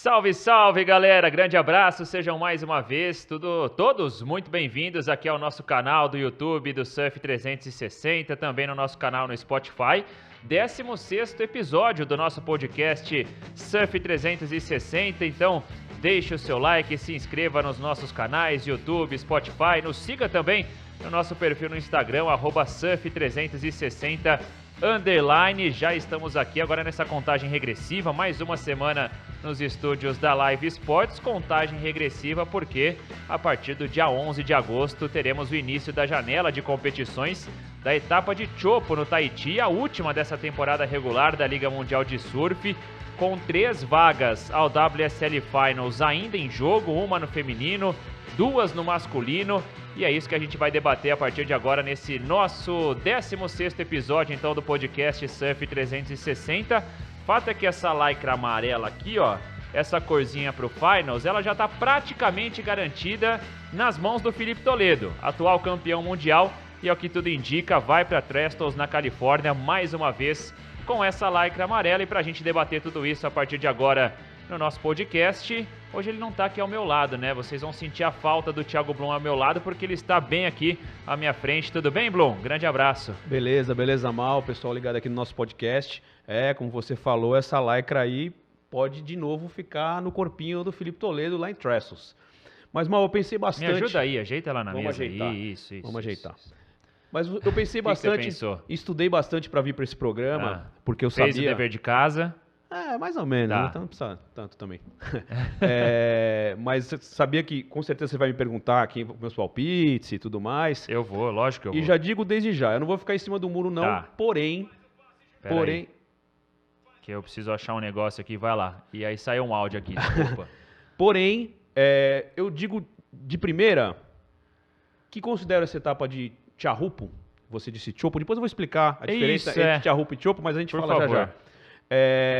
Salve, salve, galera! Grande abraço, sejam mais uma vez todos muito bem-vindos aqui ao nosso canal do YouTube do Surf 360, também no nosso canal no Spotify. 16º episódio do nosso podcast Surf 360, então deixe o seu like, se inscreva nos nossos canais YouTube, Spotify, nos siga também no nosso perfil no Instagram, @surf360_. Já estamos aqui agora nessa contagem regressiva, mais uma semana nos estúdios da Live Sports, contagem regressiva porque a partir do dia 11 de agosto teremos o início da janela de competições da etapa de Chopo no Tahiti, a última dessa temporada regular da Liga Mundial de Surf, com 3 vagas ao WSL Finals ainda em jogo, uma no feminino, 2 no masculino. E é isso que a gente vai debater a partir de agora nesse nosso 16º episódio, então, do podcast Surf 360. Fato é que essa lycra amarela aqui, ó, essa corzinha pro Finals, ela já tá praticamente garantida nas mãos do Filipe Toledo, atual campeão mundial, e ao que tudo indica, vai para Trestles, na Califórnia, mais uma vez com essa lycra amarela. E pra gente debater tudo isso a partir de agora no nosso podcast, hoje ele não tá aqui ao meu lado, né? Vocês vão sentir a falta do Thiago Blum ao meu lado, porque ele está bem aqui à minha frente. Tudo bem, Blum? Grande abraço. Beleza, Mal, pessoal ligado aqui no nosso podcast. Como você falou, essa lycra aí pode de novo ficar no corpinho do Filipe Toledo lá em Trestles. Mas, Mal, eu pensei bastante... Me ajuda aí, ajeita lá na Vamos mesa. Ajeitar. Isso. Vamos ajeitar. Mas eu pensei bastante, estudei bastante para vir para esse programa, porque eu sabia... Fez o dever de casa... mais ou menos, tá. Então não precisa tanto também. Mas sabia que com certeza você vai me perguntar aqui meus palpites e tudo mais. Eu vou, lógico que eu vou. E já digo desde já, eu não vou ficar em cima do muro não, Tá. porém... Aí, que eu preciso achar um negócio aqui, vai lá. E aí saiu um áudio aqui, desculpa. Porém, eu digo de primeira que considero essa etapa de Tiahupo, você disse Chopo, depois eu vou explicar a diferença entre Tiahupo e Chopo, mas a gente fala já.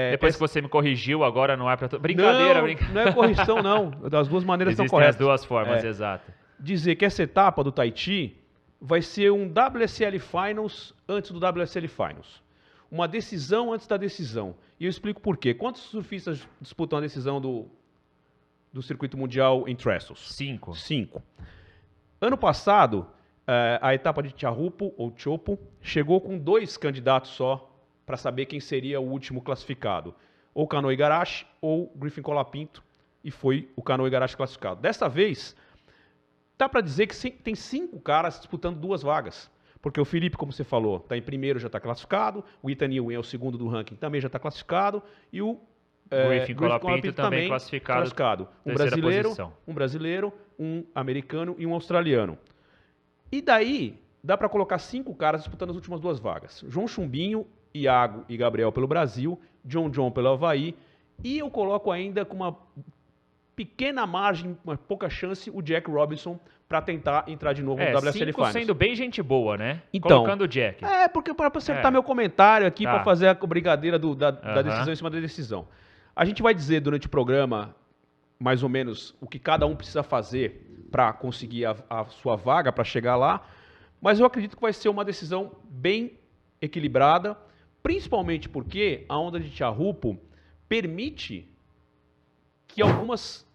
Depois que você me corrigiu, agora não é pra... Brincadeira. Não é correção, não. Das duas maneiras Existem estão corretas. as duas formas, exato. Dizer que essa etapa do Tahiti vai ser um WSL Finals antes do WSL Finals. Uma decisão antes da decisão. E eu explico por quê. Quantos surfistas disputam a decisão do circuito mundial em Trestles? 5. Ano passado, a etapa de Tiahupo, ou Chopo, chegou com 2 candidatos só para saber quem seria o último classificado. Ou Kanoa Igarashi ou Griffin Colapinto, e foi o Kanoa Igarashi classificado. Dessa vez, dá para dizer que tem 5 caras disputando 2 vagas. Porque o Felipe, como você falou, está em primeiro, já está classificado, o Ethan Ewing é o segundo do ranking, também já está classificado, e o Griffin Colapinto também classificado. Um brasileiro, um americano e um australiano. E daí, dá para colocar 5 caras disputando as últimas 2 vagas. João Chumbinho, Iago e Gabriel pelo Brasil, John pelo Havaí, e eu coloco ainda com uma pequena margem, uma pouca chance, o Jack Robinson para tentar entrar de novo no WSL Finals. Sendo bem gente boa, né? Então, colocando o Jack. Porque para acertar meu comentário aqui, para fazer a brigadeira da decisão em cima da decisão. A gente vai dizer durante o programa, mais ou menos, o que cada um precisa fazer para conseguir a sua vaga, para chegar lá, mas eu acredito que vai ser uma decisão bem equilibrada, principalmente porque a onda de Tiahupo permite que algumas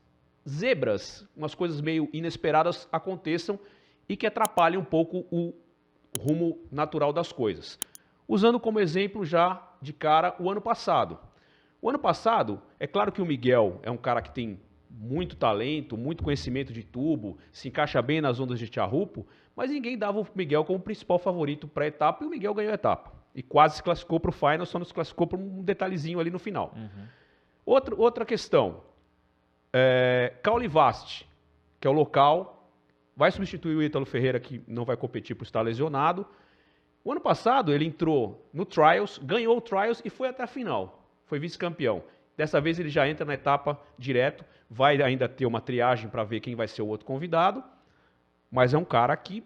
zebras, umas coisas meio inesperadas aconteçam e que atrapalhem um pouco o rumo natural das coisas. Usando como exemplo já de cara o ano passado. O ano passado, é claro que o Miguel é um cara que tem muito talento, muito conhecimento de tubo, se encaixa bem nas ondas de Tiahupo, mas ninguém dava o Miguel como principal favorito para a etapa e o Miguel ganhou a etapa. E quase se classificou para o final, só não se classificou por um detalhezinho ali no final. Outra questão. Caule Vast, que é o local, vai substituir o Ítalo Ferreira, que não vai competir por estar lesionado. O ano passado ele entrou no Trials, ganhou o Trials e foi até a final. Foi vice-campeão. Dessa vez ele já entra na etapa direto, vai ainda ter uma triagem para ver quem vai ser o outro convidado, mas é um cara que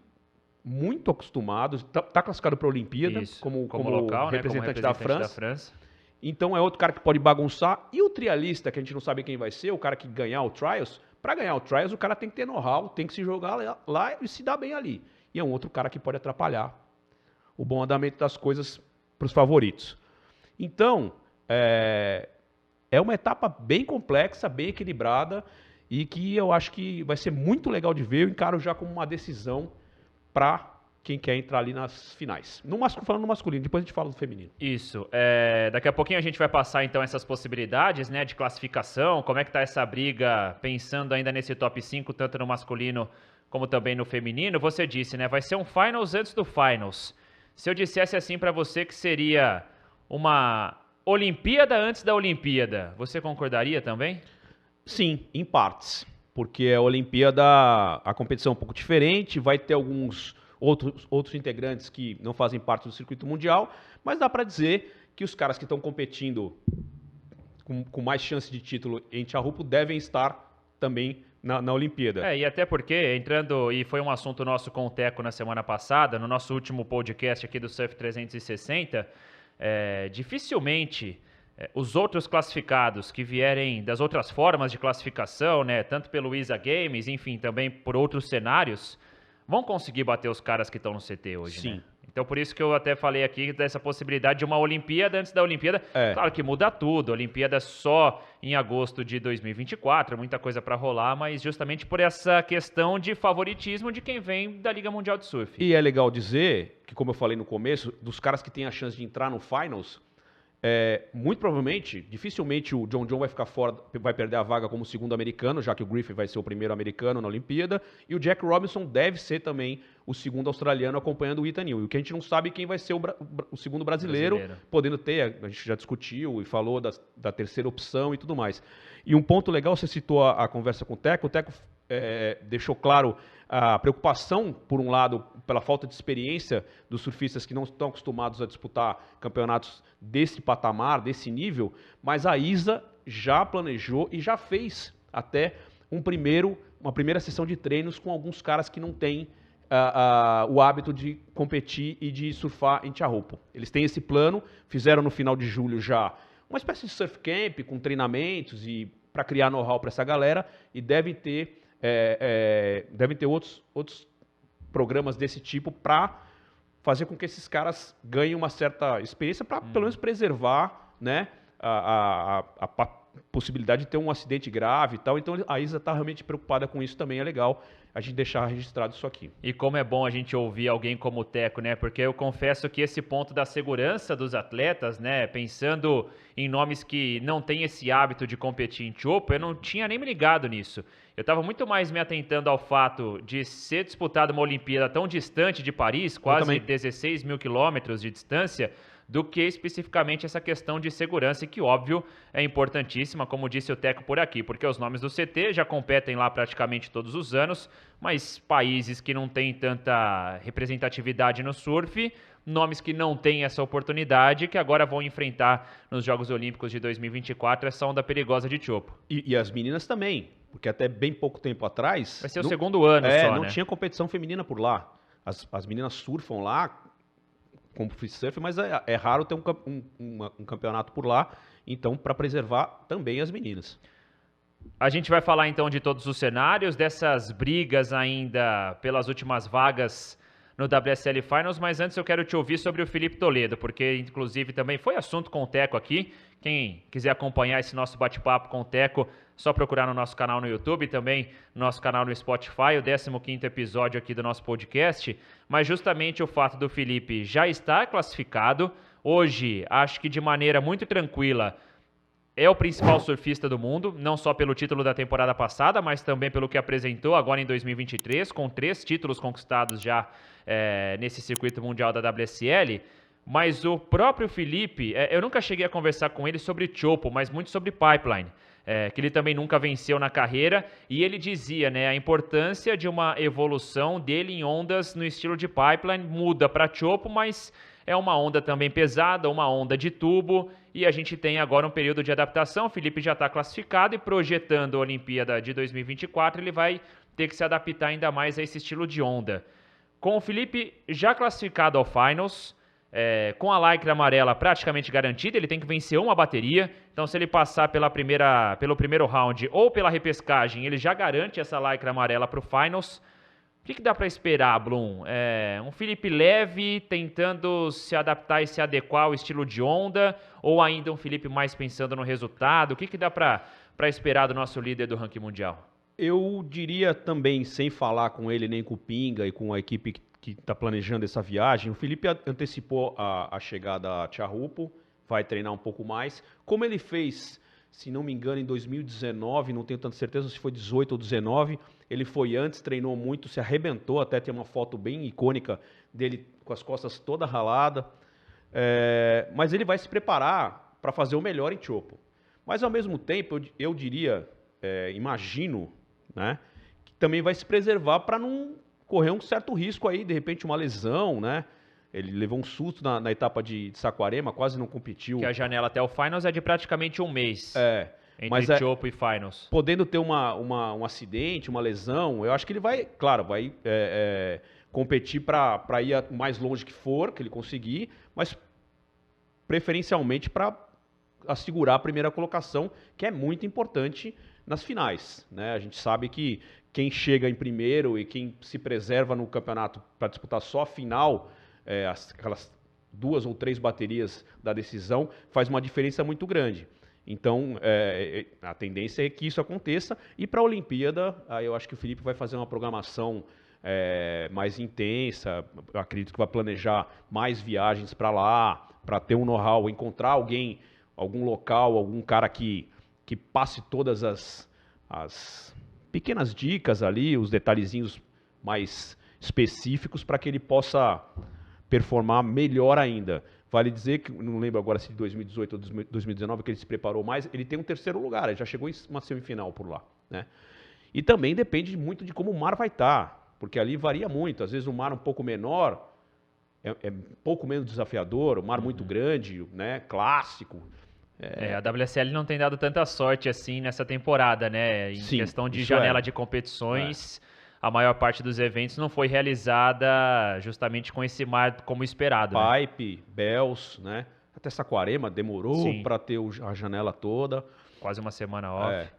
muito acostumado, está classificado para a Olimpíada como local, representante, né? da França. Então é outro cara que pode bagunçar. E o trialista, que a gente não sabe quem vai ser, o cara que ganhar o Trials, para ganhar o Trials o cara tem que ter know-how, tem que se jogar lá e se dar bem ali. E é um outro cara que pode atrapalhar o bom andamento das coisas para os favoritos. Então, é uma etapa bem complexa, bem equilibrada e que eu acho que vai ser muito legal de ver. Eu encaro já como uma decisão para quem quer entrar ali nas finais. Falando no masculino, depois a gente fala do feminino. Isso. Daqui a pouquinho a gente vai passar então essas possibilidades, né, de classificação, como é que tá essa briga, pensando ainda nesse top 5, tanto no masculino como também no feminino. Você disse, né, vai ser um finals antes do finals. Se eu dissesse assim para você que seria uma Olimpíada antes da Olimpíada, você concordaria também? Sim, em partes, porque a Olimpíada, a competição é um pouco diferente, vai ter alguns outros integrantes que não fazem parte do circuito mundial, mas dá para dizer que os caras que estão competindo com mais chance de título em Tiahupo devem estar também na Olimpíada. E até porque, entrando, e foi um assunto nosso com o Teco na semana passada, no nosso último podcast aqui do Surf 360, dificilmente os outros classificados que vierem das outras formas de classificação, né, tanto pelo ISA Games, enfim, também por outros cenários, vão conseguir bater os caras que estão no CT hoje, Sim. Né? Então, por isso que eu até falei aqui dessa possibilidade de uma Olimpíada antes da Olimpíada. Claro que muda tudo. A Olimpíada só em agosto de 2024, muita coisa para rolar, mas justamente por essa questão de favoritismo de quem vem da Liga Mundial de Surf. E é legal dizer que, como eu falei no começo, dos caras que têm a chance de entrar no Finals, muito provavelmente, dificilmente o John vai ficar fora, vai perder a vaga como segundo americano, já que o Griffith vai ser o primeiro americano na Olimpíada, e o Jack Robinson deve ser também o segundo australiano acompanhando o Ethan Ewing. E o que a gente não sabe é quem vai ser o segundo brasileiro, podendo ter, a gente já discutiu e falou da terceira opção e tudo mais. E um ponto legal, você citou a conversa com o Teco deixou claro a preocupação, por um lado, pela falta de experiência dos surfistas que não estão acostumados a disputar campeonatos desse patamar, desse nível, mas a ISA já planejou e já fez até uma primeira sessão de treinos com alguns caras que não têm o hábito de competir e de surfar em Tiahupo. Eles têm esse plano, fizeram no final de julho já uma espécie de surf camp com treinamentos e para criar know-how para essa galera, e devem ter outros programas desse tipo para fazer com que esses caras ganhem uma certa experiência para pelo menos preservar, né, a possibilidade de ter um acidente grave e tal. Então a ISA está realmente preocupada com isso também. É legal a gente deixar registrado isso aqui. E como é bom a gente ouvir alguém como o Teco, né? Porque eu confesso que esse ponto da segurança dos atletas, né? Pensando em nomes que não têm esse hábito de competir em Chopo, eu não tinha nem me ligado nisso. Eu estava muito mais me atentando ao fato de ser disputada uma Olimpíada tão distante de Paris, quase 16 mil quilômetros de distância, do que especificamente essa questão de segurança, que, óbvio, é importantíssima, como disse o Teco por aqui, porque os nomes do CT já competem lá praticamente todos os anos, mas países que não têm tanta representatividade no surf, nomes que não têm essa oportunidade, que agora vão enfrentar nos Jogos Olímpicos de 2024 essa onda perigosa de Chopo. E as meninas também, porque até bem pouco tempo atrás... Vai ser o segundo ano só, não tinha competição feminina por lá. As meninas surfam lá como free surf, mas é raro ter um campeonato por lá, então para preservar também as meninas. A gente vai falar então de todos os cenários, dessas brigas ainda pelas últimas vagas no WSL Finals, mas antes eu quero te ouvir sobre o Felipe Toledo, porque inclusive também foi assunto com o Teco aqui. Quem quiser acompanhar esse nosso bate-papo com o Teco, só procurar no nosso canal no YouTube e também no nosso canal no Spotify, o 15º episódio aqui do nosso podcast. Mas justamente o fato do Felipe já estar classificado, hoje acho que de maneira muito tranquila, é o principal surfista do mundo, não só pelo título da temporada passada, mas também pelo que apresentou agora em 2023, com 3 títulos conquistados já nesse circuito mundial da WSL. Mas o próprio Felipe, eu nunca cheguei a conversar com ele sobre Chopo, mas muito sobre Pipeline, que ele também nunca venceu na carreira, e ele dizia, né, a importância de uma evolução dele em ondas no estilo de Pipeline, muda para Chopo, mas é uma onda também pesada, uma onda de tubo, e a gente tem agora um período de adaptação. O Felipe já está classificado e projetando a Olimpíada de 2024, ele vai ter que se adaptar ainda mais a esse estilo de onda. Com o Felipe já classificado ao Finals, com a lycra amarela praticamente garantida, ele tem que vencer uma bateria, então se ele passar pelo primeiro round ou pela repescagem, ele já garante essa lycra amarela para o Finals. O que dá para esperar, Blum? Um Felipe leve, tentando se adaptar e se adequar ao estilo de Honda, ou ainda um Felipe mais pensando no resultado? O que dá para esperar do nosso líder do ranking mundial? Eu diria também, sem falar com ele nem com o Pinga e com a equipe que está planejando essa viagem, o Felipe antecipou a chegada a Tiahupo, vai treinar um pouco mais, como ele fez, se não me engano, em 2019, não tenho tanta certeza se foi 18 ou 19, ele foi antes, treinou muito, se arrebentou, até tem uma foto bem icônica dele com as costas toda ralada, mas ele vai se preparar para fazer o melhor em Chopo. Mas ao mesmo tempo, eu diria, imagino, né, que também vai se preservar para não correr um certo risco aí, de repente uma lesão, né? Ele levou um susto na etapa de Saquarema, quase não competiu. Que a janela até o Finals é de praticamente um mês. Entre Chopo e Finals. Podendo ter um acidente, uma lesão, eu acho que ele vai, claro, competir para ir mais longe que for, que ele conseguir, mas preferencialmente para assegurar a primeira colocação, que é muito importante nas finais, né? A gente sabe que quem chega em primeiro e quem se preserva no campeonato para disputar só a final, aquelas 2 ou 3 baterias da decisão, faz uma diferença muito grande. Então, a tendência é que isso aconteça. E para a Olimpíada, eu acho que o Felipe vai fazer uma programação mais intensa. Eu acredito que vai planejar mais viagens para lá, para ter um know-how, encontrar alguém, algum local, algum cara que passe todas as pequenas dicas ali, os detalhezinhos mais específicos para que ele possa performar melhor ainda. Vale dizer que, não lembro agora se de 2018 ou 2019, que ele se preparou mais, ele tem um 3º lugar, ele já chegou em uma semifinal por lá, né? E também depende muito de como o mar vai estar, porque ali varia muito, às vezes o mar um pouco menor é um pouco menos desafiador, o mar muito grande, né, clássico. A WSL não tem dado tanta sorte assim nessa temporada, né? Em questão de janela de competições, a maior parte dos eventos não foi realizada justamente com esse mar como esperado. Pipe, né? Bells, né? Até Saquarema demorou para ter a janela toda. Quase uma semana off.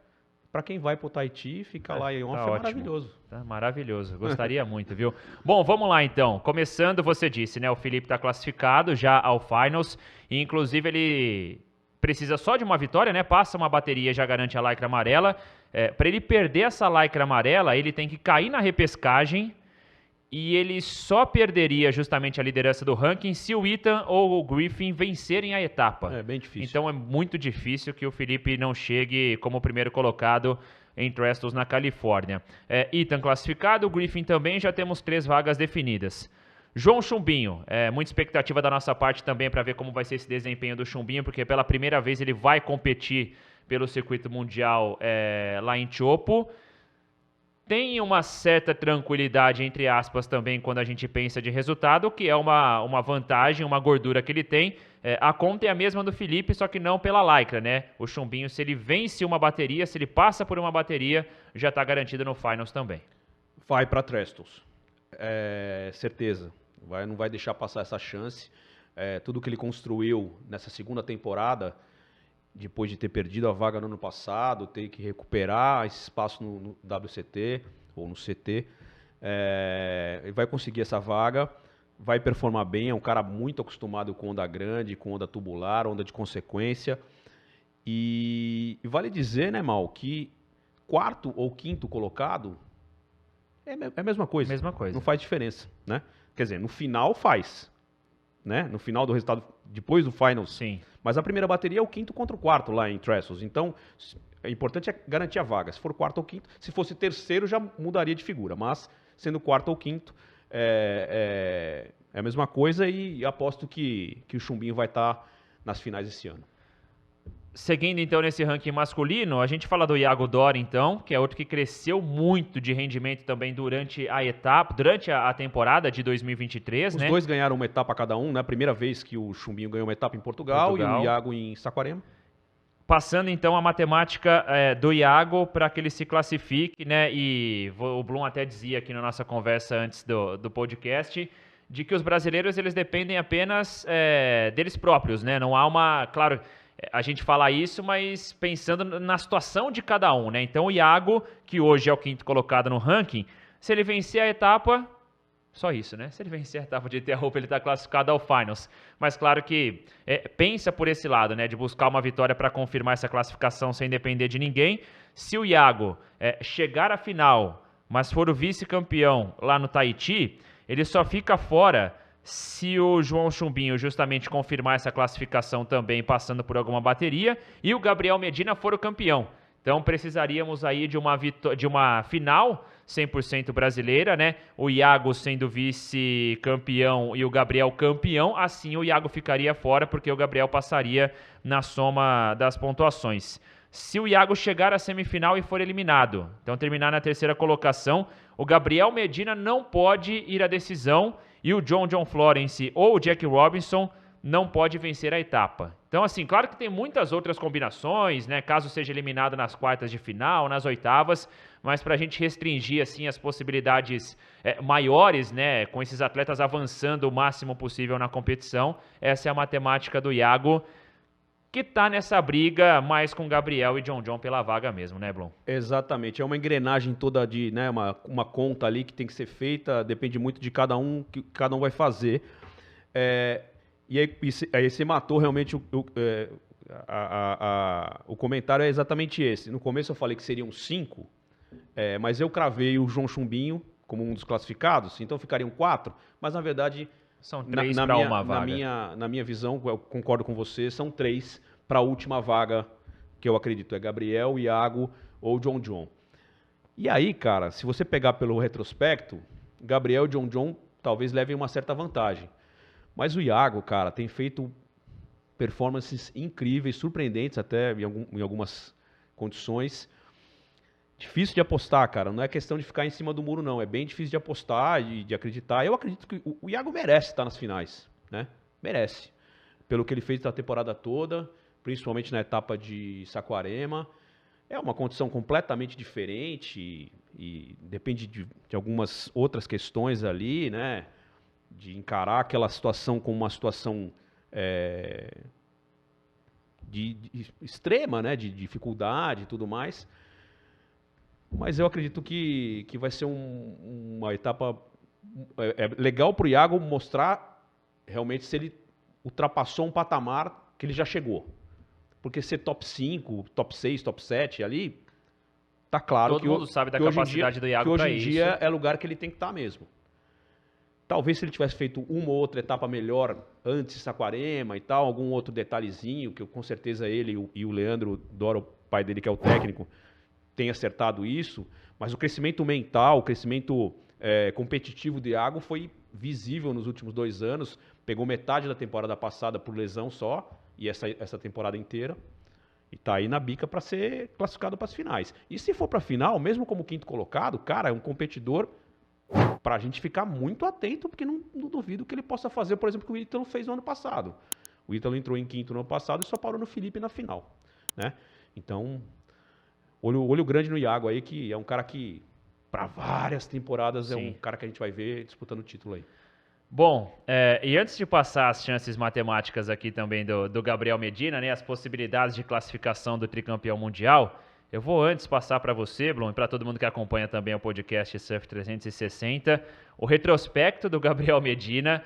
Para quem vai pro Tahiti, fica lá em off, é maravilhoso. Tá maravilhoso, gostaria muito, viu? Bom, vamos lá então. Começando, você disse, né? O Felipe está classificado já ao Finals, e inclusive ele precisa só de uma vitória, né? Passa uma bateria, já garante a lycra amarela. Para ele perder essa lycra amarela, ele tem que cair na repescagem e ele só perderia justamente a liderança do ranking se o Ethan ou o Griffin vencerem a etapa. É bem difícil. Então é muito difícil que o Felipe não chegue como primeiro colocado em Trestles na Califórnia. Ethan classificado, o Griffin também, já temos 3 vagas definidas. João Chumbinho, muita expectativa da nossa parte também para ver como vai ser esse desempenho do Chumbinho, porque pela primeira vez ele vai competir pelo circuito mundial lá em Chopo. Tem uma certa tranquilidade, entre aspas, também quando a gente pensa de resultado, que é uma vantagem, uma gordura que ele tem. A conta é a mesma do Felipe, só que não pela lycra, né? O Chumbinho, se ele vence uma bateria, se ele passa por uma bateria, já está garantido no Finals também. Vai para Trestles, certeza. Não vai deixar passar essa chance. Tudo que ele construiu nessa segunda temporada, depois de ter perdido a vaga no ano passado, ter que recuperar esse espaço no WCT ou no CT, ele vai conseguir essa vaga, vai performar bem, é um cara muito acostumado com onda grande, com onda tubular, onda de consequência, e vale dizer, né, Mal, que 4º ou 5º colocado é a mesma coisa. Mesma coisa. Não faz diferença, né? Quer dizer, no final faz, né? No final do resultado, depois do Finals. Sim. Mas a primeira bateria é o 5º contra o 4º lá em Trestles. Então, é importante garantir a vaga. Se for 4º ou 5º, se fosse 3º já mudaria de figura. Mas, sendo 4º ou 5º, é a mesma coisa, e aposto que o Chumbinho vai estar nas finais esse ano. Seguindo então nesse ranking masculino, a gente fala do Iago Dori então, que é outro que cresceu muito de rendimento também durante a etapa, durante a temporada de 2023, né? Os dois ganharam uma etapa cada um, né? A primeira vez que o Chumbinho ganhou uma etapa em Portugal. E o Iago em Saquarema. Passando então a matemática do Iago para que ele se classifique, né? E o Blum até dizia aqui na nossa conversa antes do podcast, de que os brasileiros eles dependem apenas deles próprios, né? Não há uma... Claro, a gente fala isso, mas pensando na situação de cada um, né? Então o Iago, que hoje é o 5º colocado no ranking, Se ele vencer a etapa, só isso, né? Se ele vencer a etapa de Iteahupo, ele está classificado ao Finals. Mas claro que pensa por esse lado, né? De buscar uma vitória para confirmar essa classificação sem depender de ninguém. Se o Iago chegar à final, mas for o vice-campeão lá no Tahiti, ele só fica fora se o João Chumbinho justamente confirmar essa classificação também, passando por alguma bateria, e o Gabriel Medina for o campeão. Então precisaríamos aí de uma final 100% brasileira, né? O Iago sendo vice-campeão e o Gabriel campeão, assim o Iago ficaria fora, porque o Gabriel passaria na soma das pontuações. Se o Iago chegar à semifinal e for eliminado, então terminar na terceira colocação, o Gabriel Medina não pode ir à decisão e o John Florence ou o Jack Robinson não pode vencer a etapa. Então, assim, claro que tem muitas outras combinações, né? Caso seja eliminado nas quartas de final, nas oitavas, mas para a gente restringir, assim, as possibilidades maiores, né? Com esses atletas avançando o máximo possível na competição, essa é a matemática do Iago, que tá nessa briga mais com Gabriel e John pela vaga mesmo, né, Blum? Exatamente, é uma engrenagem toda de, né, uma conta ali que tem que ser feita, depende muito de cada um, que cada um vai fazer. E aí você matou realmente o comentário é exatamente esse. No começo eu falei que seriam 5, mas eu cravei o João Chumbinho como um dos classificados, então ficariam 4, mas na verdade são 3 para uma vaga. Na minha visão, eu concordo com você, são 3 para a última vaga, que eu acredito, é Gabriel, Iago ou John. E aí, cara, se você pegar pelo retrospecto, Gabriel e John talvez levem uma certa vantagem. Mas o Iago, cara, tem feito performances incríveis, surpreendentes até em algumas condições. Difícil de apostar, cara. Não é questão de ficar em cima do muro, não. É bem difícil de apostar e de acreditar. Eu acredito que o Iago merece estar nas finais, né? Merece. Pelo que ele fez na temporada toda, principalmente na etapa de Saquarema. É uma condição completamente diferente e depende de algumas outras questões ali, né? De encarar aquela situação como uma situação de extrema, né? De dificuldade e tudo mais. Mas eu acredito que vai ser uma etapa legal para o Iago mostrar realmente se ele ultrapassou um patamar que ele já chegou. Porque ser top 5, top 6, top 7 ali, tá claro Todo mundo sabe da capacidade do Iago para isso. Hoje em dia é lugar que ele tem que estar mesmo. Talvez se ele tivesse feito uma ou outra etapa melhor antes de Saquarema e tal, algum outro detalhezinho, que com certeza ele e o Leandro Dora, o pai dele que é o técnico, tem acertado isso, mas o crescimento mental, o crescimento competitivo do Iago foi visível nos últimos 2 anos, pegou metade da temporada passada por lesão só, e essa temporada inteira, e tá aí na bica para ser classificado para as finais. E se for para a final, mesmo como quinto colocado, cara, é um competidor para a gente ficar muito atento, porque não duvido que ele possa fazer, por exemplo, o que o Ítalo fez no ano passado. O Ítalo entrou em quinto no ano passado e só parou no Felipe na final, né? Então, olho grande no Iago aí, que é um cara que, para várias temporadas, é um cara que a gente vai ver disputando o título aí. Bom, e antes de passar as chances matemáticas aqui também do Gabriel Medina, né, as possibilidades de classificação do tricampeão mundial, eu vou antes passar para você, Blum, e para todo mundo que acompanha também o podcast Surf 360, o retrospecto do Gabriel Medina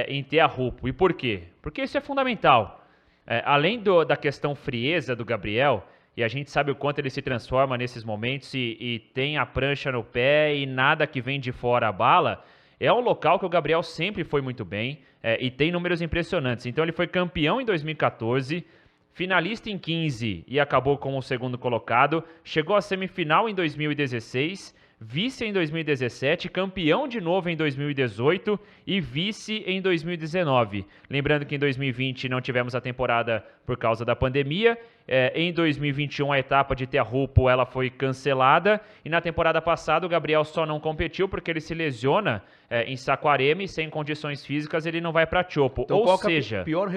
em Iteahupo. E por quê? Porque isso é fundamental. Além da questão frieza do Gabriel, e a gente sabe o quanto ele se transforma nesses momentos e tem a prancha no pé e nada que vem de fora abala, é um local que o Gabriel sempre foi muito bem e tem números impressionantes. Então ele foi campeão em 2014, finalista em 15 e acabou como o segundo colocado, chegou à semifinal em 2016, vice em 2017, campeão de novo em 2018 e vice em 2019. Lembrando que em 2020 não tivemos a temporada por causa da pandemia. Em 2021 a etapa de Iteahupo ela foi cancelada e na temporada passada o Gabriel só não competiu porque ele se lesiona em Saquarema e sem condições físicas ele não vai para Chopo. Então, ou seja, pior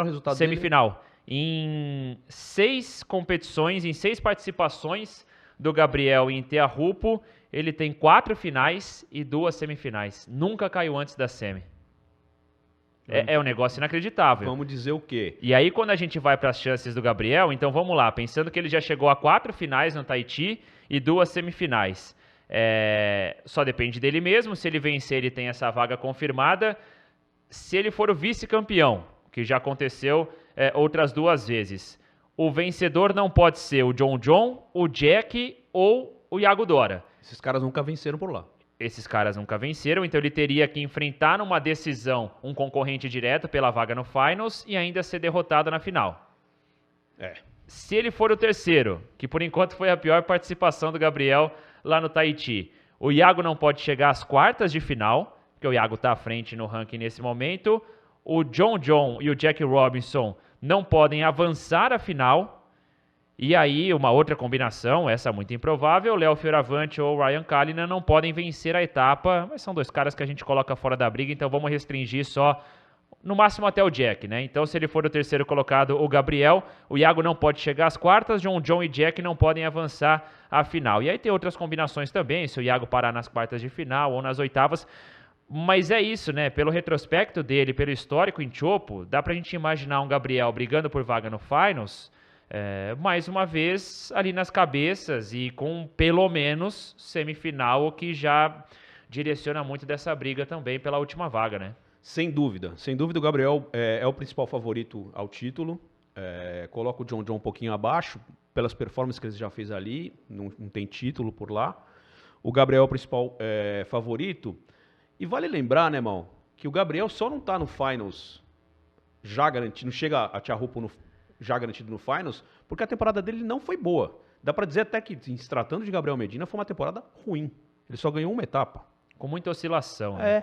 resultado semifinal. Dele? Em 6 competições, em 6 participações do Gabriel em Iteahupo, ele tem 4 finais e 2 semifinais. Nunca caiu antes da semi. É um negócio inacreditável. Vamos dizer o quê? E aí, quando a gente vai para as chances do Gabriel, então vamos lá, pensando que ele já chegou a 4 finais no Tahiti e 2 semifinais. Só depende dele mesmo. Se ele vencer, ele tem essa vaga confirmada. Se ele for o vice-campeão, que já aconteceu outras 2 vezes, o vencedor não pode ser o John, o Jack ou o Iago Dora. Esses caras nunca venceram por lá. Esses caras nunca venceram, então ele teria que enfrentar numa decisão um concorrente direto pela vaga no Finals e ainda ser derrotado na final. Se ele for o terceiro, que por enquanto foi a pior participação do Gabriel lá no Tahiti, o Iago não pode chegar às quartas de final, porque o Iago está à frente no ranking nesse momento. O John e o Jack Robinson não podem avançar à final. E aí, uma outra combinação, essa muito improvável, Léo Fioravante ou Ryan Callinan não podem vencer a etapa, mas são 2 caras que a gente coloca fora da briga, então vamos restringir só, no máximo até o Jack, né? Então, se ele for o terceiro colocado, o Gabriel, o Iago não pode chegar às quartas, John e Jack não podem avançar à final. E aí tem outras combinações também, se o Iago parar nas quartas de final ou nas oitavas, mas é isso, né? Pelo retrospecto dele, pelo histórico em Chopo, dá pra gente imaginar um Gabriel brigando por vaga no Finals, mais uma vez ali nas cabeças e com pelo menos semifinal, o que já direciona muito dessa briga também pela última vaga, né? Sem dúvida o Gabriel é o principal favorito ao título. Coloca o John um pouquinho abaixo pelas performances que ele já fez ali, não tem título por lá. O Gabriel é o principal favorito. E vale lembrar, né, irmão, que o Gabriel só não tá no Finals já garantido, não chega a Tiahupo já garantido no Finals, porque a temporada dele não foi boa. Dá pra dizer até que, se tratando de Gabriel Medina, foi uma temporada ruim. Ele só ganhou uma etapa. Com muita oscilação. Né?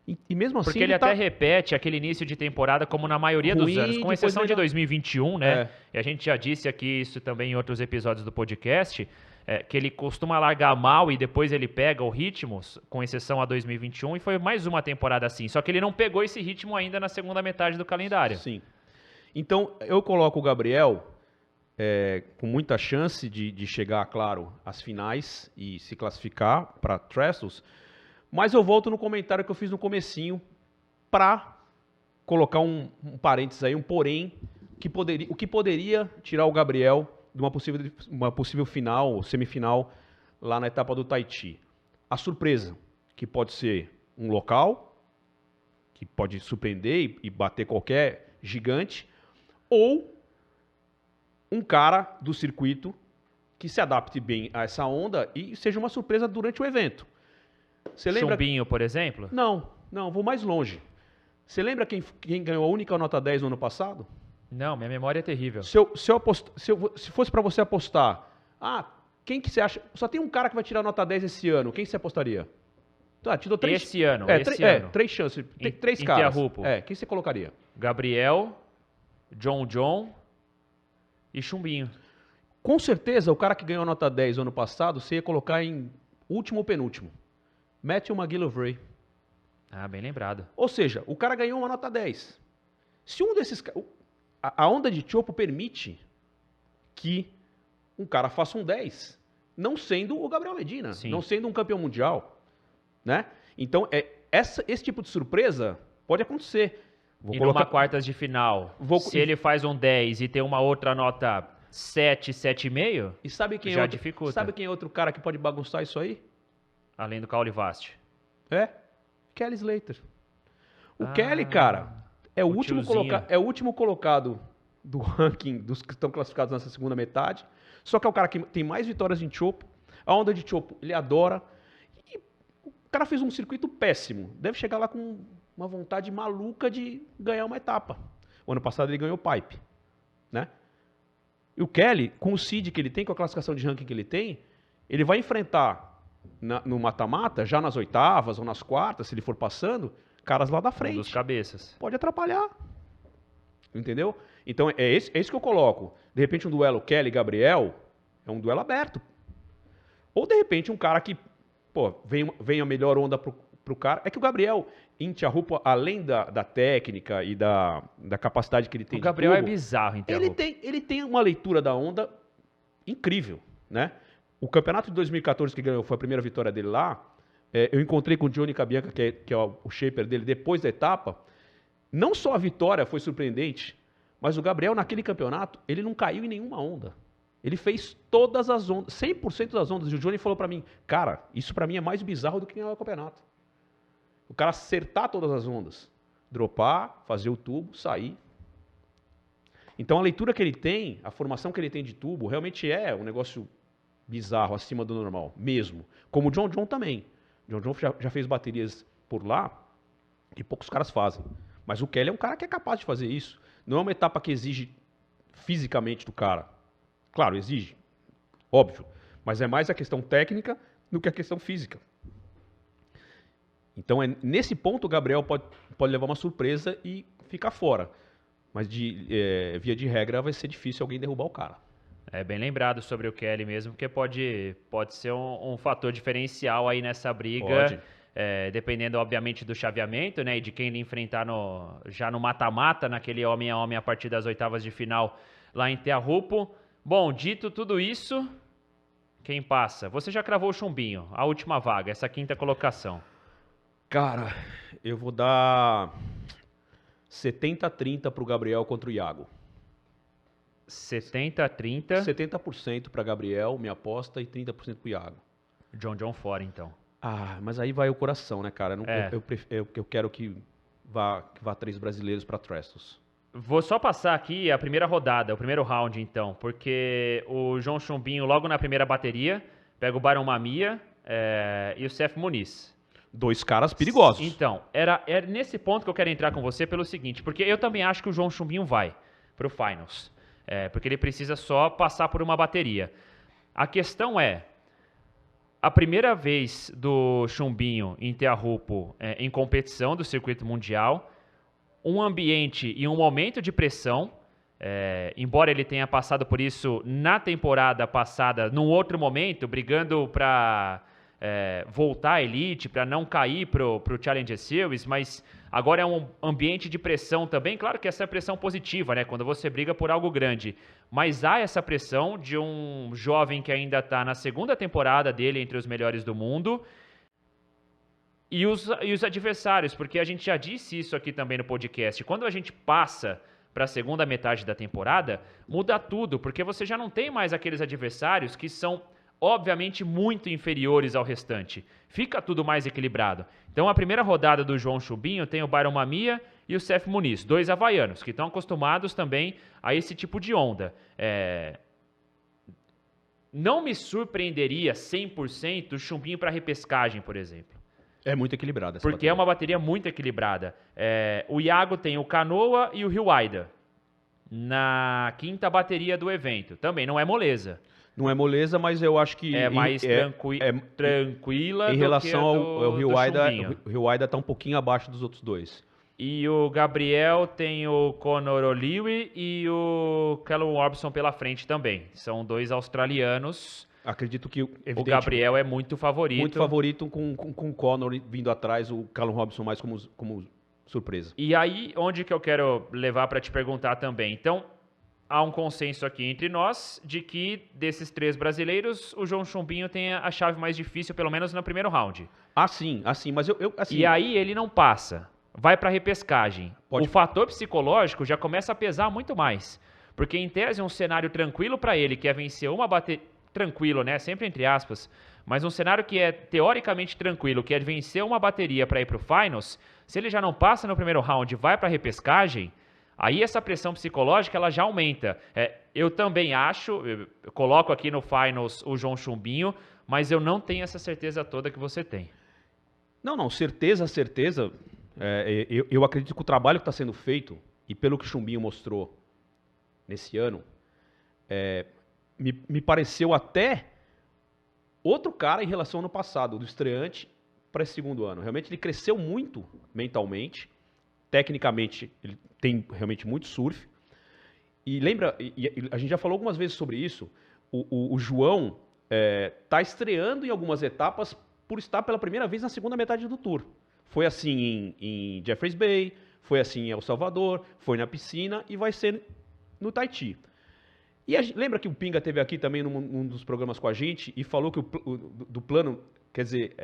E mesmo assim... Porque ele até repete aquele início de temporada como na maioria dos anos, com exceção de 2021, né? E a gente já disse aqui isso também em outros episódios do podcast, que ele costuma largar mal e depois ele pega o ritmo, com exceção a 2021, e foi mais uma temporada assim. Só que ele não pegou esse ritmo ainda na segunda metade do calendário. Sim. Então, eu coloco o Gabriel com muita chance de chegar, claro, às finais e se classificar para Trestles, mas eu volto no comentário que eu fiz no comecinho para colocar um parênteses aí, um porém, o que poderia tirar o Gabriel de uma possível final ou semifinal lá na etapa do Tahiti. A surpresa, que pode ser um local, que pode surpreender e bater qualquer gigante, ou um cara do circuito que se adapte bem a essa onda e seja uma surpresa durante o evento. Você lembra... Chumbinho, por exemplo? Não, vou mais longe. Você lembra quem ganhou a única nota 10 no ano passado? Não, minha memória é terrível. Se fosse para você apostar, quem que você acha... Só tem um cara que vai tirar nota 10 esse ano, quem você apostaria? Tá, te dou 3... Esse ano. 3 chances, tem 3 caras. Quem você colocaria? Gabriel, John e Chumbinho. Com certeza, o cara que ganhou nota 10 ano passado, você ia colocar em último ou penúltimo. Matthew McGillivray. Bem lembrado. Ou seja, o cara ganhou uma nota 10. Se um desses... A onda de Chopo permite que um cara faça um 10, não sendo o Gabriel Medina, Sim. não sendo um campeão mundial, né? Então, esse tipo de surpresa pode acontecer. Numa quartas de final, se ele faz um 10 e tem uma outra nota 7, 7,5, e sabe quem já dificulta. Sabe quem é outro cara que pode bagunçar isso aí? Além do Caule Vast. Kelly Slater. O Kelly, cara, é o último colocado do ranking dos que estão classificados nessa segunda metade. Só que é o cara que tem mais vitórias em Chopo. A onda de Chopo, ele adora. E o cara fez um circuito péssimo. Deve chegar lá com uma vontade maluca de ganhar uma etapa. O ano passado ele ganhou o Pipe, né? E o Kelly, com o seed que ele tem, com a classificação de ranking que ele tem, ele vai enfrentar no mata-mata, já nas oitavas ou nas quartas, se ele for passando, caras lá da frente. Um dos cabeças. Pode atrapalhar. Entendeu? Então, é isso que eu coloco. De repente, um duelo Kelly-Gabriel é um duelo aberto. Ou, de repente, um cara que, vem a melhor onda pro cara. É que o Gabriel, em Tiahupo, além da técnica e da capacidade que ele tem o Gabriel é bizarro em Tiahupo. Ele tem uma leitura da onda incrível, né? O campeonato de 2014 que ganhou foi a primeira vitória dele lá. Eu encontrei com o Johnny Cabianca, que é o shaper dele, depois da etapa. Não só a vitória foi surpreendente, mas o Gabriel, naquele campeonato, ele não caiu em nenhuma onda. Ele fez todas as ondas, 100% das ondas. E o Johnny falou pra mim, cara, isso pra mim é mais bizarro do que ganhar o campeonato. O cara acertar todas as ondas. Dropar, fazer o tubo, sair. Então a leitura que ele tem, a formação que ele tem de tubo, realmente é um negócio bizarro, acima do normal, mesmo. Como o John também. O John já fez baterias por lá que poucos caras fazem. Mas o Kelly é um cara que é capaz de fazer isso. Não é uma etapa que exige fisicamente do cara. Claro, exige, óbvio. Mas é mais a questão técnica do que a questão física. Então, nesse ponto, o Gabriel pode levar uma surpresa e ficar fora. Mas, via de regra, vai ser difícil alguém derrubar o cara. É bem lembrado sobre o Kelly mesmo, porque pode ser um fator diferencial aí nessa briga. Dependendo, obviamente, do chaveamento, né? E de quem ele enfrentar já no mata-mata, naquele homem a homem a partir das oitavas de final lá em Teahupo. Bom, dito tudo isso, quem passa? Você já cravou o chumbinho, a última vaga, essa quinta colocação. Cara, eu vou dar 70-30 pro Gabriel contra o Iago. 70-30? 70% para Gabriel, minha aposta, e 30% pro Iago. John fora, então. Ah, mas aí vai o coração, né, cara? Eu quero que vá 3 brasileiros para Trestles. Vou só passar aqui a primeira rodada, o primeiro round, então, porque o João Chumbinho, logo na primeira bateria, pega o Barão Mamia e o Seth Muniz. 2 caras perigosos. Então, era nesse ponto que eu quero entrar com você pelo seguinte, porque eu também acho que o João Chumbinho vai pro Finals, porque ele precisa só passar por uma bateria. A questão é, a primeira vez do Chumbinho em Teahupo em competição do circuito mundial, um ambiente e um momento de pressão, embora ele tenha passado por isso na temporada passada, num outro momento, brigando para voltar à elite, para não cair pro Challenger Series, mas agora é um ambiente de pressão também. Claro que essa é pressão positiva, né? Quando você briga por algo grande. Mas há essa pressão de um jovem que ainda está na segunda temporada dele entre os melhores do mundo. E os adversários, porque a gente já disse isso aqui também no podcast. Quando a gente passa para a segunda metade da temporada, muda tudo, porque você já não tem mais aqueles adversários que são obviamente muito inferiores ao restante. Fica tudo mais equilibrado. Então a primeira rodada do João Chumbinho tem o Byron Mamia e o Seth Muniz, 2 havaianos, que estão acostumados também a esse tipo de onda. Não me surpreenderia 100% o Chumbinho para repescagem, por exemplo. É muito equilibrada essa Porque bateria. É uma bateria muito equilibrada. O Iago tem o Canoa e o Rio Aida na quinta bateria do evento. Também não é moleza. Não é moleza, mas eu acho que... É mais tranquila em relação ao Rio Aida. Chumbinho. O Rio Aida está um pouquinho abaixo dos outros 2. E o Gabriel tem o Conor O'Leary e o Callum Robson pela frente também. São 2 australianos. Acredito que, o Gabriel é muito favorito. Muito favorito com o Conor vindo atrás, o Callum Robson mais como surpresa. E aí, onde que eu quero levar para te perguntar também? Então, há um consenso aqui entre nós de que desses 3 brasileiros, o João Chumbinho tem a chave mais difícil, pelo menos no primeiro round. Assim, mas assim... E aí ele não passa, vai para repescagem. O fator psicológico já começa a pesar muito mais. Porque em tese um cenário tranquilo para ele, que é vencer uma bateria... Tranquilo, né? Sempre entre aspas. Mas um cenário que é teoricamente tranquilo, que é vencer uma bateria para ir para o Finals, se ele já não passa no primeiro round e vai para repescagem, aí essa pressão psicológica ela já aumenta. Eu também acho, eu coloco aqui no Finals o João Chumbinho, mas eu não tenho essa certeza toda que você tem. Não, certeza. Eu acredito que o trabalho que está sendo feito, e pelo que o Chumbinho mostrou nesse ano, me pareceu até outro cara em relação ao ano passado, do estreante para esse segundo ano. Realmente ele cresceu muito mentalmente, tecnicamente ele tem realmente muito surf. E lembra, a gente já falou algumas vezes sobre isso, o João está estreando em algumas etapas por estar pela primeira vez na segunda metade do Tour. Foi assim em Jeffreys Bay, foi assim em El Salvador, foi na piscina e vai ser no Tahiti. E lembra que o Pinga esteve aqui também num dos programas com a gente e falou que do plano, quer dizer,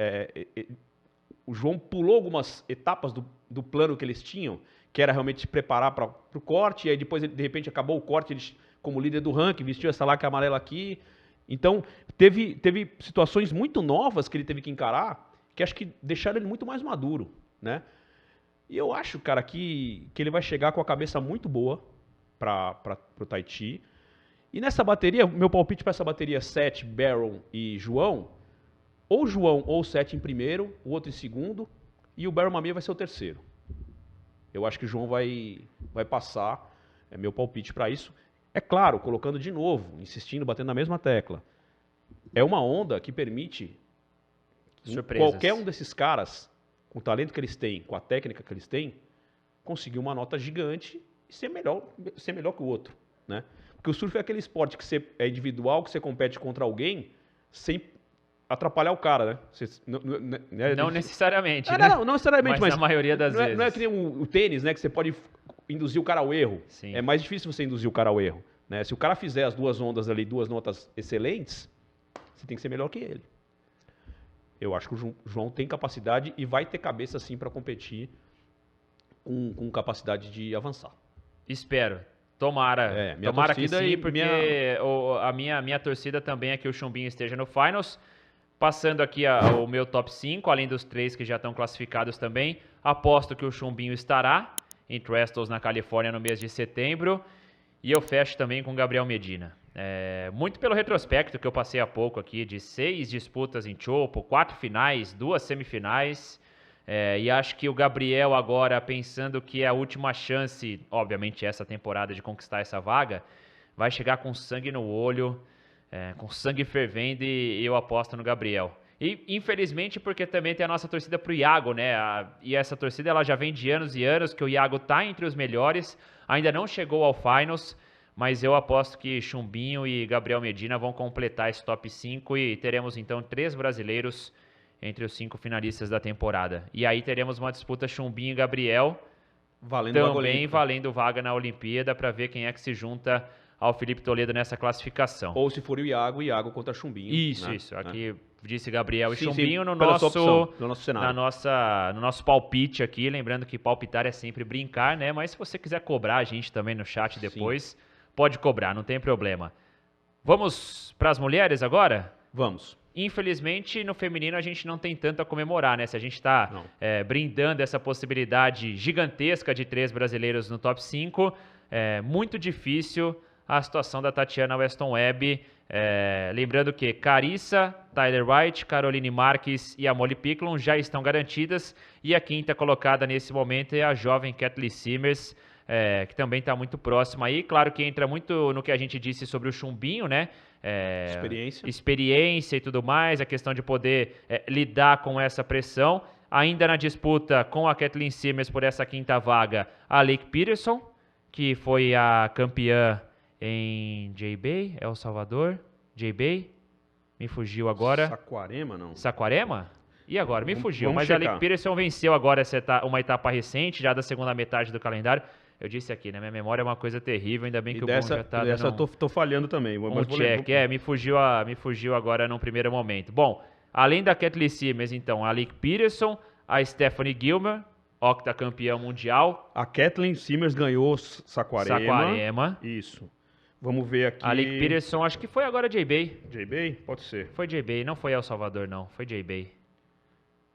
o João pulou algumas etapas do plano que eles tinham, que era realmente se preparar para o corte, e aí depois, de repente, acabou o corte, eles como líder do ranking, vestiu essa laca amarela aqui. Então, teve situações muito novas que ele teve que encarar, que acho que deixaram ele muito mais maduro, né? E eu acho, cara, que ele vai chegar com a cabeça muito boa para o Tahiti. E nessa bateria, meu palpite para essa bateria 7, Barron e João, ou João ou 7 em primeiro, o outro em segundo, e o Barron Mamiya vai ser o terceiro. Eu acho que o João vai passar, é meu palpite para isso. É claro, colocando de novo, insistindo, batendo na mesma tecla. É uma onda que permite surpresas. Qualquer um desses caras, com o talento que eles têm, com a técnica que eles têm, conseguir uma nota gigante e ser melhor que o outro, né? Porque o surf é aquele esporte que você é individual, que você compete contra alguém sem atrapalhar o cara, né? Não necessariamente, né? Não necessariamente, mas na maioria das vezes. Não é que nem o tênis, né? Que você pode induzir o cara ao erro. Sim. É mais difícil você induzir o cara ao erro, né? Se o cara fizer as duas ondas ali, duas notas excelentes, você tem que ser melhor que ele. Eu acho que o João tem capacidade e vai ter cabeça, sim, para competir com capacidade de avançar. Espero. Tomara. Tomara que sim, porque a minha torcida também é que o Chumbinho esteja no Finals. Passando aqui o meu top 5, além dos 3 que já estão classificados também. Aposto que o Chumbinho estará em Trestles, na Califórnia, no mês de setembro. E eu fecho também com o Gabriel Medina. Muito pelo retrospecto que eu passei há pouco aqui, de 6 disputas em Chopo, 4 finais, 2 semifinais. E acho que o Gabriel agora, pensando que é a última chance, obviamente essa temporada, de conquistar essa vaga, vai chegar com sangue no olho, com sangue fervendo, e eu aposto no Gabriel. E infelizmente porque também tem a nossa torcida pro Iago, né? E essa torcida ela já vem de anos e anos, que o Iago tá entre os melhores, ainda não chegou ao Finals, mas eu aposto que Chumbinho e Gabriel Medina vão completar esse top 5 e teremos então 3 brasileiros entre os 5 finalistas da temporada. E aí teremos uma disputa Chumbinho e Gabriel, também valendo vaga na Olimpíada, para ver quem é que se junta ao Felipe Toledo nessa classificação. Ou se for o Iago contra Chumbinho. Isso. Aqui disse Gabriel e Chumbinho no cenário. No nosso palpite aqui. Lembrando que palpitar é sempre brincar, né? Mas se você quiser cobrar a gente também no chat depois, pode cobrar, não tem problema. Vamos para as mulheres agora? Vamos. Infelizmente, no feminino a gente não tem tanto a comemorar, né? Se a gente está brindando essa possibilidade gigantesca de 3 brasileiros no top 5, é muito difícil a situação da Tatiana Weston Webb. Lembrando que Carissa, Tyler White, Caroline Marques e a Molly Picklum já estão garantidas. E a quinta colocada nesse momento é a jovem Kathleen Simmers, que também está muito próxima aí. Claro que entra muito no que a gente disse sobre o Chumbinho, né? Experiência e tudo mais, a questão de poder lidar com essa pressão. Ainda na disputa com a Kathleen Simmers por essa quinta vaga, a Lake Peterson, que foi a campeã em J-Bay, El Salvador, J-Bay, me fugiu agora. Saquarema, não? Saquarema? E agora? Me fugiu. Mas checar. A Lake Peterson venceu agora uma etapa recente, já da segunda metade do calendário. Eu disse aqui, né? Minha memória é uma coisa terrível, ainda bem que o Bruno já tá dando eu tô falhando também. Check. Me fugiu agora num primeiro momento. Bom, além da Kathleen Simmers, então, a Lake Peterson, a Stephanie Gilmer, octacampeã mundial. A Kathleen Simmers ganhou Saquarema. Isso. Vamos ver aqui. A Lake Peterson, acho que foi agora J-Bay. J-Bay? Pode ser. Foi J-Bay, não foi El Salvador, não. Foi J-Bay.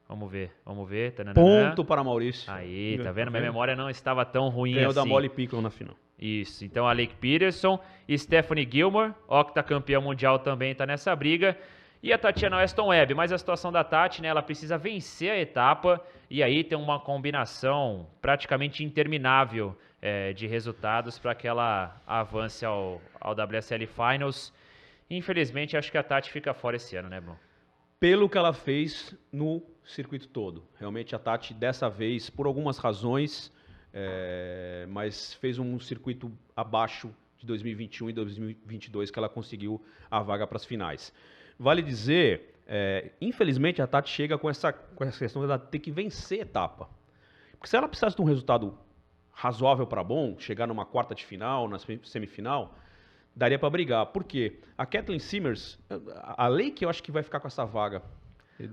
Vamos ver. Tananana. Ponto para Maurício. Aí, tá vendo? Minha memória não estava tão ruim Ganhou assim. da Molly Picklum na final. Isso. Então, a Lake Peterson, Stephanie Gilmore, octacampeã mundial, também está nessa briga. E a Tatiana Weston Webb. Mas a situação da Tati, né? Ela precisa vencer a etapa. E aí tem uma combinação praticamente interminável de resultados para que ela avance ao WSL Finals. Infelizmente, acho que a Tati fica fora esse ano, né, Bruno? Pelo que ela fez no circuito todo. Realmente a Tati, dessa vez, por algumas razões, mas fez um circuito abaixo de 2021 e 2022 que ela conseguiu a vaga para as finais. Vale dizer, infelizmente a Tati chega com essa questão de ela ter que vencer a etapa. Porque se ela precisasse de um resultado razoável para bom, chegar numa quarta de final, na semifinal, daria para brigar. Por quê? A Kathleen Simmers, a Lake eu acho que vai ficar com essa vaga.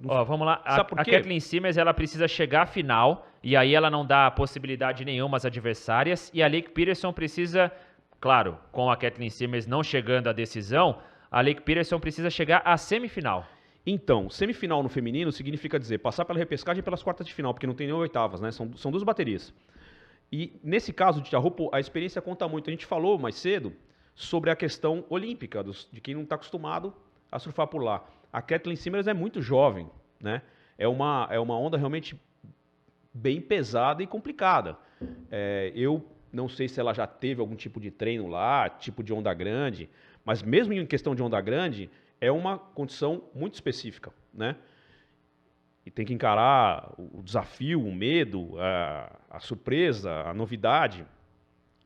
Vamos lá. A Kathleen Simmers, ela precisa chegar à final, e aí ela não dá possibilidade nenhuma às adversárias, e a Lake Peterson precisa claro, com a Kathleen Simmers não chegando à decisão, a Lake Peterson precisa chegar à semifinal. Então, semifinal no feminino significa dizer passar pela repescagem e pelas quartas de final, porque não tem nem oitavas, né? São duas baterias. E nesse caso de Tiahupo, a experiência conta muito. A gente falou mais cedo sobre a questão olímpica, de quem não está acostumado a surfar por lá. A Kathleen Simmers é muito jovem, né? É uma onda realmente bem pesada e complicada. Eu não sei se ela já teve algum tipo de treino lá, tipo de onda grande, mas mesmo em questão de onda grande, é uma condição muito específica, né? E tem que encarar o desafio, o medo, a surpresa, a novidade.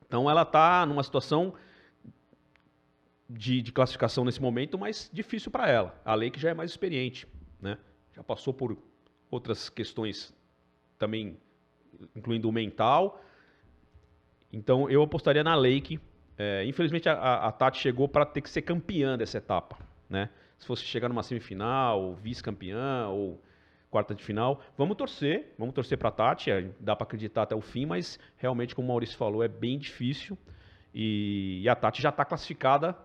Então ela está numa situação de classificação nesse momento, mas difícil para ela. A Lake já é mais experiente, né? Já passou por outras questões também, incluindo o mental. Então eu apostaria na Lake. Infelizmente a Tati chegou para ter que ser campeã dessa etapa, né? Se fosse chegar numa semifinal, vice-campeã ou quarta de final, vamos torcer para a Tati, dá para acreditar até o fim, mas realmente, como o Maurício falou, é bem difícil e a Tati já está classificada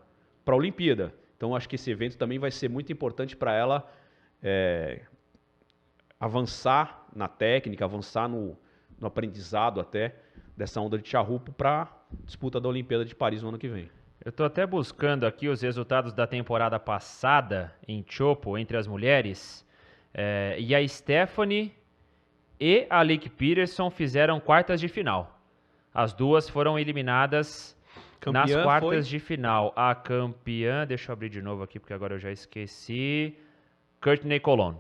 para a Olimpíada. Então acho que esse evento também vai ser muito importante para ela avançar na técnica, avançar no aprendizado até dessa onda de Tiahupo para a disputa da Olimpíada de Paris no ano que vem. Eu estou até buscando aqui os resultados da temporada passada em Chopo entre as mulheres. E a Stephanie e a Lake Peterson fizeram quartas de final. As duas foram eliminadas nas quartas de final. A campeã, deixa eu abrir de novo aqui porque agora eu já esqueci, Courtney Colon.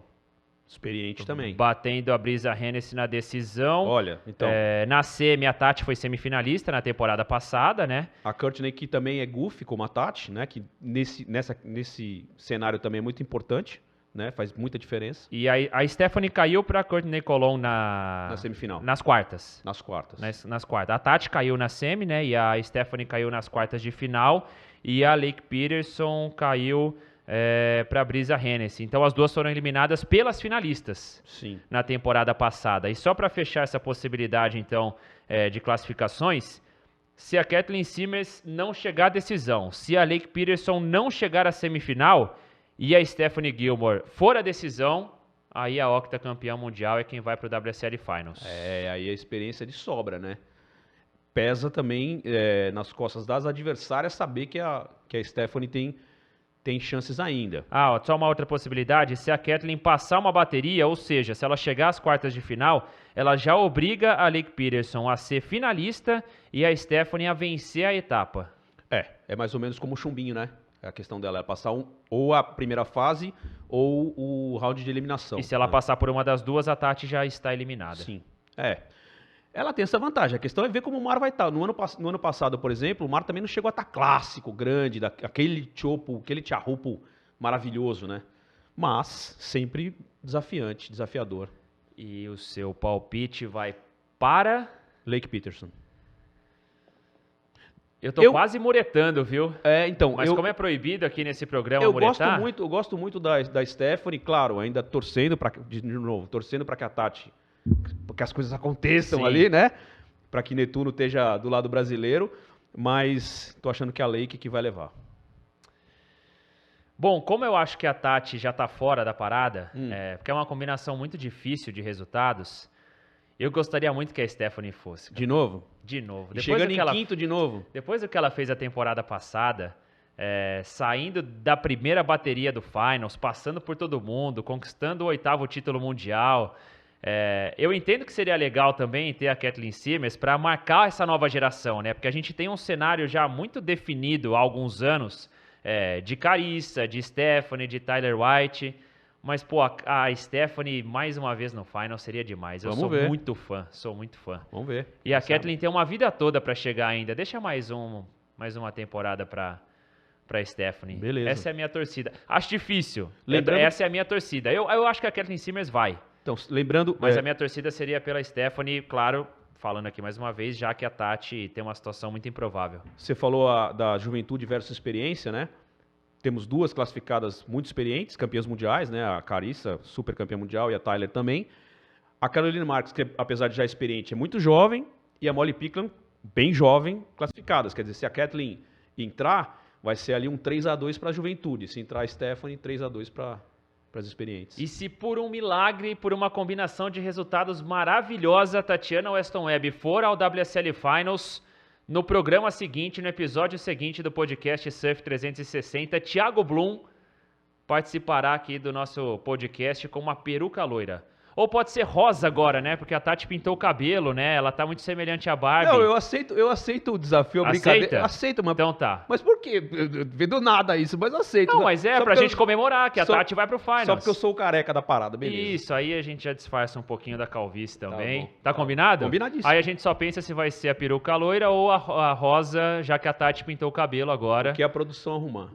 Experiente também. Batendo a Brisa Hennessy na decisão. Olha, então. Na semi, a Tati foi semifinalista na temporada passada, né? A Courtney, que também é goofy, como a Tati, né? Que nesse cenário também é muito importante, né? Faz muita diferença. E a Stephanie caiu para a Courtney Colon na semifinal. Nas quartas. Nas quartas. Nas quartas. A Tati caiu na semi, né? E a Stephanie caiu nas quartas de final. E a Lake Peterson caiu para a Brisa Hennessy. Então as duas foram eliminadas pelas finalistas. Sim. Na temporada passada. E só para fechar essa possibilidade, então, de classificações, se a Kathleen Simmers não chegar à decisão, se a Lake Peterson não chegar à semifinal e a Stephanie Gilmore for à decisão, aí a octacampeã mundial é quem vai para o WSL Finals. Aí a experiência de sobra, né? Pesa também nas costas das adversárias saber que a Stephanie tem chances ainda. Só uma outra possibilidade, se a Kathleen passar uma bateria, ou seja, se ela chegar às quartas de final, ela já obriga a Lake Peterson a ser finalista e a Stephanie a vencer a etapa. É mais ou menos como o chumbinho, né? A questão dela é passar ou a primeira fase ou o round de eliminação. E se ela passar por uma das duas, a Tati já está eliminada. Sim, Ela tem essa vantagem. A questão é ver como o mar vai estar. No ano passado, por exemplo, o mar também não chegou a estar clássico, grande, aquele Chopo, aquele Tiahupo maravilhoso, né? Mas sempre desafiador. E o seu palpite vai para? Lake Peterson. Eu tô quase muretando, viu? Então. Mas como é proibido aqui nesse programa eu muretar... Eu gosto muito da Stephanie, claro, ainda torcendo para que a Tati, que as coisas aconteçam ali, né? Para que Netuno esteja do lado brasileiro, mas tô achando que é a Lake que vai levar. Bom, como eu acho que a Tati já tá fora da parada, porque é uma combinação muito difícil de resultados, eu gostaria muito que a Stephanie fosse. De novo? De novo. E chegando em quinto de novo. Depois do que ela fez a temporada passada, saindo da primeira bateria do Finals, passando por todo mundo, conquistando o 8º título mundial. Eu entendo que seria legal também ter a Kathleen Simmers para marcar essa nova geração, né? Porque a gente tem um cenário já muito definido há alguns anos, de Carissa, de Stephanie, de Tyler White. Mas, pô, a Stephanie mais uma vez no Final seria demais. Eu sou muito fã. Vamos ver. E a Kathleen tem uma vida toda para chegar ainda. Deixa mais uma temporada para Stephanie. Beleza. Essa é a minha torcida. Acho difícil. Lembrando... Essa é a minha torcida. Eu acho que a Kathleen Simmers vai. Então, lembrando... Mas a minha torcida seria pela Stephanie, claro, falando aqui mais uma vez, já que a Tati tem uma situação muito improvável. Você falou da juventude versus experiência, né? Temos duas classificadas muito experientes, campeãs mundiais, né? A Carissa, super campeã mundial, e a Tyler também. A Caroline Marks, que apesar de já experiente, é muito jovem. E a Molly Picklum, bem jovem classificadas. Quer dizer, se a Kathleen entrar, vai ser ali um 3-2 para a Juventude. Se entrar a Stephanie, 3-2 para as experientes. E se por um milagre, por uma combinação de resultados maravilhosa, Tatiana Weston Webb for ao WSL Finals, no programa seguinte, no episódio seguinte do podcast Surf 360, Thiago Blum participará aqui do nosso podcast com uma peruca loira. Ou pode ser rosa agora, né? Porque a Tati pintou o cabelo, né? Ela tá muito semelhante à Barbie. Não, eu aceito o desafio, a brincadeira. Aceito, mas... Então tá. Mas por quê? Vê do nada isso, mas eu aceito. Não, mas pra gente comemorar que a Tati vai pro Finals. Só porque eu sou o careca da parada, beleza. Isso, aí a gente já disfarça um pouquinho da calvície também. Tá combinado? Combinadíssimo. Aí a gente só pensa se vai ser a peruca loira ou a rosa, já que a Tati pintou o cabelo agora. O que a produção arrumar.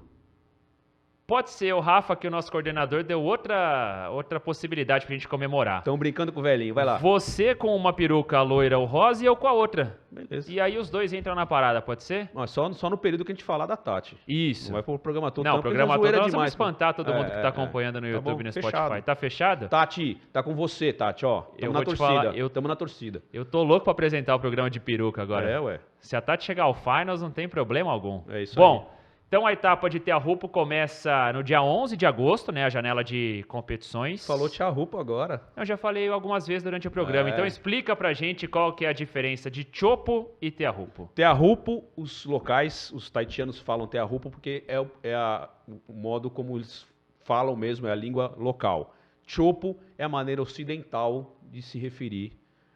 Pode ser o Rafa, que o nosso coordenador deu outra possibilidade pra gente comemorar. Estão brincando com o velhinho, vai lá. Você com uma peruca loira ou rosa e eu com a outra. Beleza. E aí os dois entram na parada, pode ser? Não, só no período que a gente falar da Tati. Isso. Não vai pro programa todo. Não, o programa todo nós vamos espantar todo mundo que tá acompanhando no YouTube e no Spotify. Fechado. Tá fechado? Tati, tá com você, Tati, ó. Tamo na torcida. Tamo na torcida. Eu tô louco pra apresentar o programa de peruca agora. Ué. Se a Tati chegar ao Finals, não tem problema algum. É isso aí. Bom, então a etapa de Tia Rupo começa no dia 11 de agosto, né? A janela de competições. Falou Tia Rupo agora. Eu já falei algumas vezes durante o programa. Então explica pra gente qual que é a diferença de Chopo e Tia Rupo. Tia Rupo, os locais, os taitianos falam Tia Rupo porque é o modo como eles falam mesmo, é a língua local. Chopo é a maneira ocidental de se referir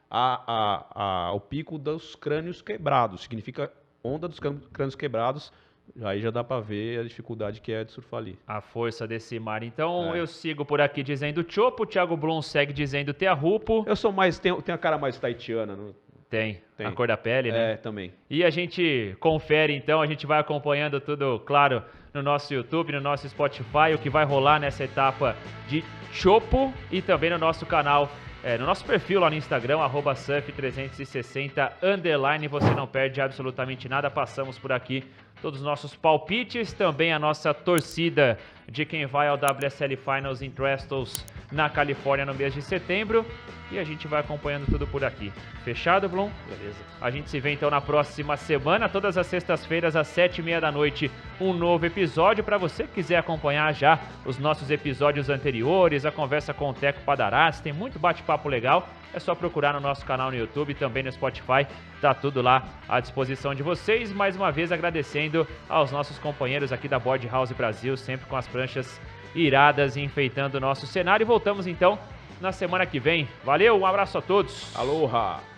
ao pico dos crânios quebrados. Significa onda dos crânios quebrados. Aí já dá pra ver a dificuldade que é de surfar ali. A força desse mar. Então eu sigo por aqui dizendo Chopo, o Thiago Blum segue dizendo Tia Rupo. Eu sou mais, tem a cara mais taitiana, não? Tem, a cor da pele, né? Também. E a gente confere então, a gente vai acompanhando tudo, claro, no nosso YouTube, no nosso Spotify, o que vai rolar nessa etapa de Chopo e também no nosso canal, no nosso perfil lá no Instagram, @surf360_, você não perde absolutamente nada, passamos por aqui todos os nossos palpites, também a nossa torcida de quem vai ao WSL Finals em Trestles na Califórnia no mês de setembro. E a gente vai acompanhando tudo por aqui. Fechado, Blum? Beleza. A gente se vê então na próxima semana, todas as sextas-feiras às 7h30 da noite, um novo episódio. Para você que quiser acompanhar já os nossos episódios anteriores, a conversa com o Teco Padarás, tem muito bate-papo legal. É só procurar no nosso canal no YouTube, também no Spotify, tá tudo lá à disposição de vocês. Mais uma vez agradecendo aos nossos companheiros aqui da Board House Brasil, sempre com as pranchas iradas e enfeitando o nosso cenário. E voltamos então na semana que vem. Valeu, um abraço a todos. Aloha!